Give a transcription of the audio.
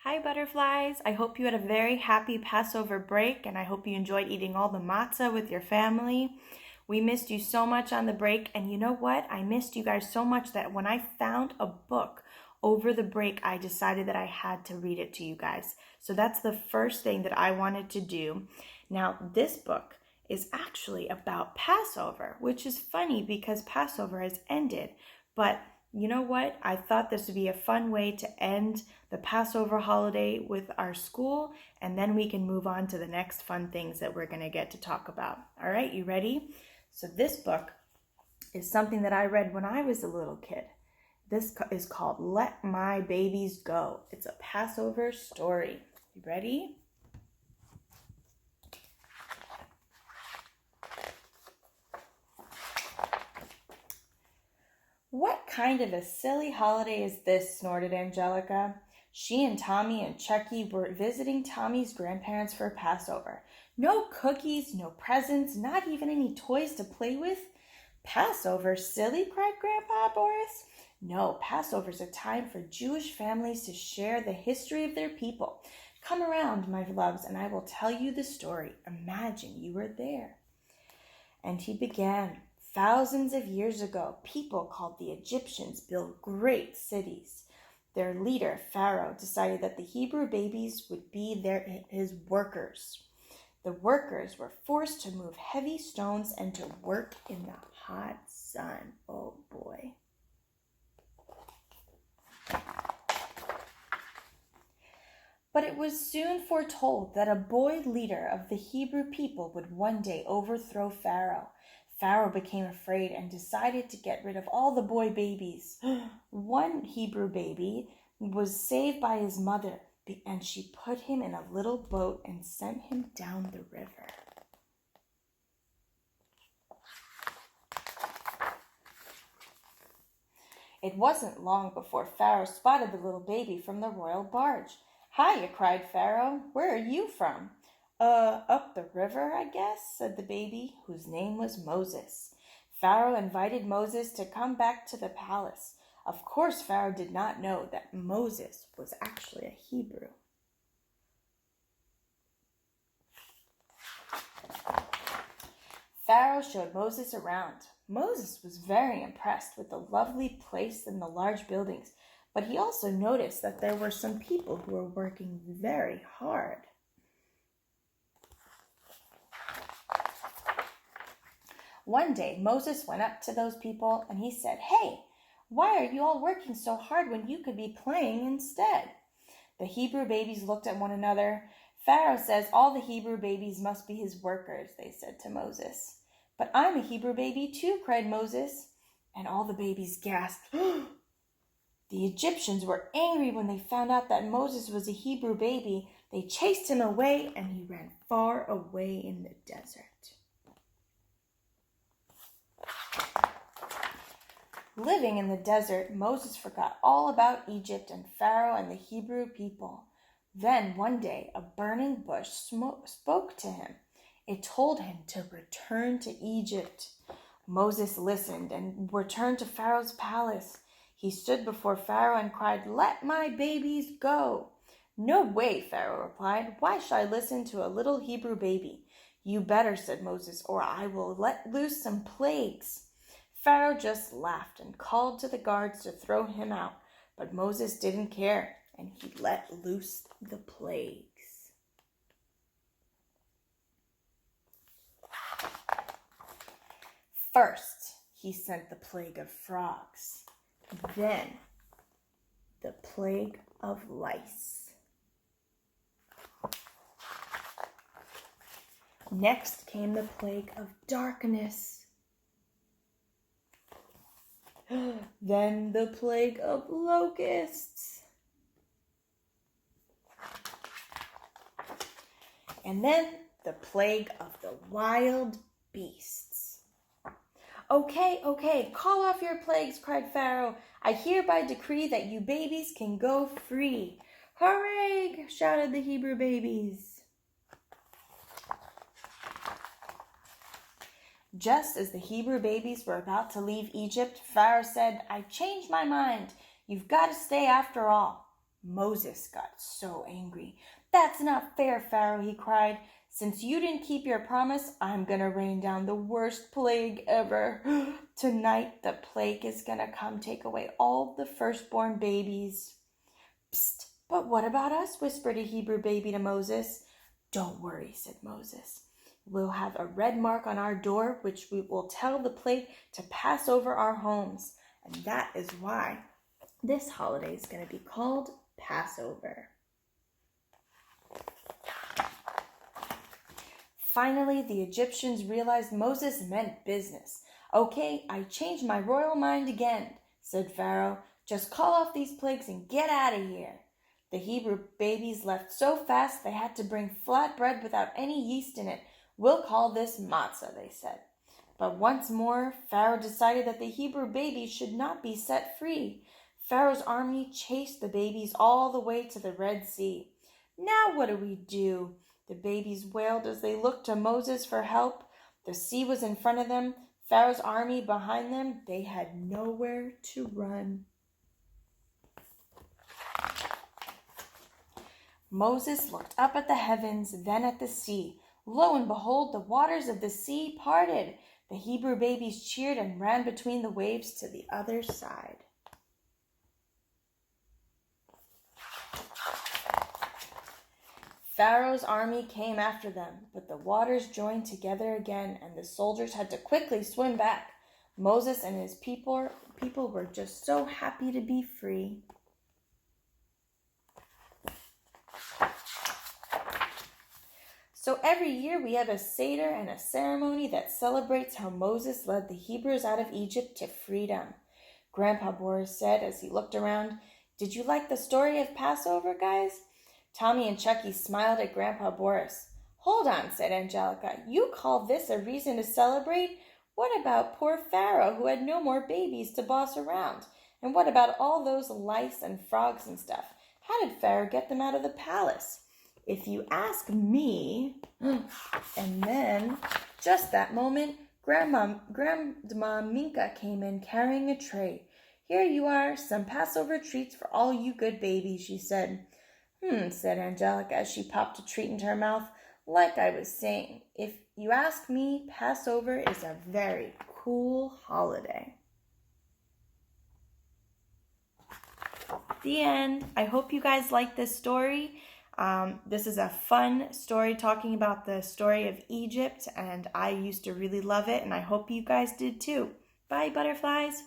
Hi, butterflies. I hope you had a very happy Passover break, and I hope you enjoyed eating all the matzah with your family. We missed you so much on the break, and you know what? I missed you guys so much that when I found a book over the break, I decided that I had to read it to you guys. So that's the first thing that I wanted to do. Now, this book is actually about Passover, which is funny because Passover has ended, but you know what? I thought this would be a fun way to end the Passover holiday with our school, and then we can move on to the next fun things that we're going to get to talk about. All right, you ready? So this book is something that I read when I was a little kid. This is called Let My Babies Go. It's a Passover story. You ready? What kind of a silly holiday is this? Snorted Angelica. She and Tommy and Chucky were visiting Tommy's grandparents for Passover. No cookies, no presents, not even any toys to play with. Passover, silly, cried Grandpa Boris. No, Passover's a time for Jewish families to share the history of their people. Come around, my loves, and I will tell you the story. Imagine you were there. And he began. Thousands of years ago, people called the Egyptians built great cities. Their leader, Pharaoh, decided that the Hebrew babies would be his workers. The workers were forced to move heavy stones and to work in the hot sun. Oh boy. But it was soon foretold that a boy leader of the Hebrew people would one day overthrow Pharaoh. Pharaoh became afraid and decided to get rid of all the boy babies. One Hebrew baby was saved by his mother, and she put him in a little boat and sent him down the river. It wasn't long before Pharaoh spotted the little baby from the royal barge. "Hiya," cried Pharaoh. "Where are you from?" Up the river, I guess," said the baby, whose name was Moses. Pharaoh invited Moses to come back to the palace. Of course, Pharaoh did not know that Moses was actually a Hebrew. Pharaoh showed Moses around. Moses was very impressed with the lovely place and the large buildings, but he also noticed that there were some people who were working very hard. One day, Moses went up to those people and he said, "Hey, why are you all working so hard when you could be playing instead?" The Hebrew babies looked at one another. "Pharaoh says all the Hebrew babies must be his workers," they said to Moses. "But I'm a Hebrew baby too," cried Moses. And all the babies gasped. The Egyptians were angry when they found out that Moses was a Hebrew baby. They chased him away and he ran far away in the desert. Living in the desert, Moses forgot all about Egypt and Pharaoh and the Hebrew people. Then one day, a burning bush spoke to him. It told him to return to Egypt. Moses listened and returned to Pharaoh's palace. He stood before Pharaoh and cried, "Let my babies go." "No way," Pharaoh replied. "Why should I listen to a little Hebrew baby?" "You better," said Moses, "or I will let loose some plagues." Pharaoh just laughed and called to the guards to throw him out, but Moses didn't care, and he let loose the plagues. First, he sent the plague of frogs, then the plague of lice. Next came the plague of darkness. Then the plague of locusts. And then the plague of the wild beasts. Okay, call off your plagues," cried Pharaoh. "I hereby decree that you babies can go free." "Hooray!" shouted the Hebrew babies. Just as the Hebrew babies were about to leave Egypt, Pharaoh said, "I've changed my mind. You've got to stay after all." Moses got so angry. "That's not fair, Pharaoh," he cried. "Since you didn't keep your promise, I'm going to rain down the worst plague ever. Tonight, the plague is going to come take away all the firstborn babies." "Psst, but what about us?" whispered a Hebrew baby to Moses. "Don't worry," said Moses. "We'll have a red mark on our door, which we will tell the plague to pass over our homes." And that is why this holiday is going to be called Passover. Finally, the Egyptians realized Moses meant business. "Okay, I changed my royal mind again," said Pharaoh. "Just call off these plagues and get out of here." The Hebrew babies left so fast they had to bring flat bread without any yeast in it. "We'll call this matzah," they said. But once more, Pharaoh decided that the Hebrew babies should not be set free. Pharaoh's army chased the babies all the way to the Red Sea. "Now what do we do?" the babies wailed as they looked to Moses for help. The sea was in front of them, Pharaoh's army behind them. They had nowhere to run. Moses looked up at the heavens, then at the sea. Lo and behold, the waters of the sea parted. The Hebrew babies cheered and ran between the waves to the other side. Pharaoh's army came after them, but the waters joined together again, and the soldiers had to quickly swim back. Moses and his people were just so happy to be free. So every year we have a Seder and a ceremony that celebrates how Moses led the Hebrews out of Egypt to freedom. Grandpa Boris said as he looked around, "Did you like the story of Passover, guys?" Tommy and Chucky smiled at Grandpa Boris. "Hold on," said Angelica. "You call this a reason to celebrate? What about poor Pharaoh who had no more babies to boss around? And what about all those lice and frogs and stuff? How did Pharaoh get them out of the palace?" "If you ask me..." And then, just that moment, Grandma Minka came in carrying a tray. "Here you are, some Passover treats for all you good babies," she said. Said Angelica as she popped a treat into her mouth. "Like I was saying, if you ask me, Passover is a very cool holiday." The end. I hope you guys like this story. This is a fun story talking about the story of Egypt, and I used to really love it, and I hope you guys did too. Bye, butterflies.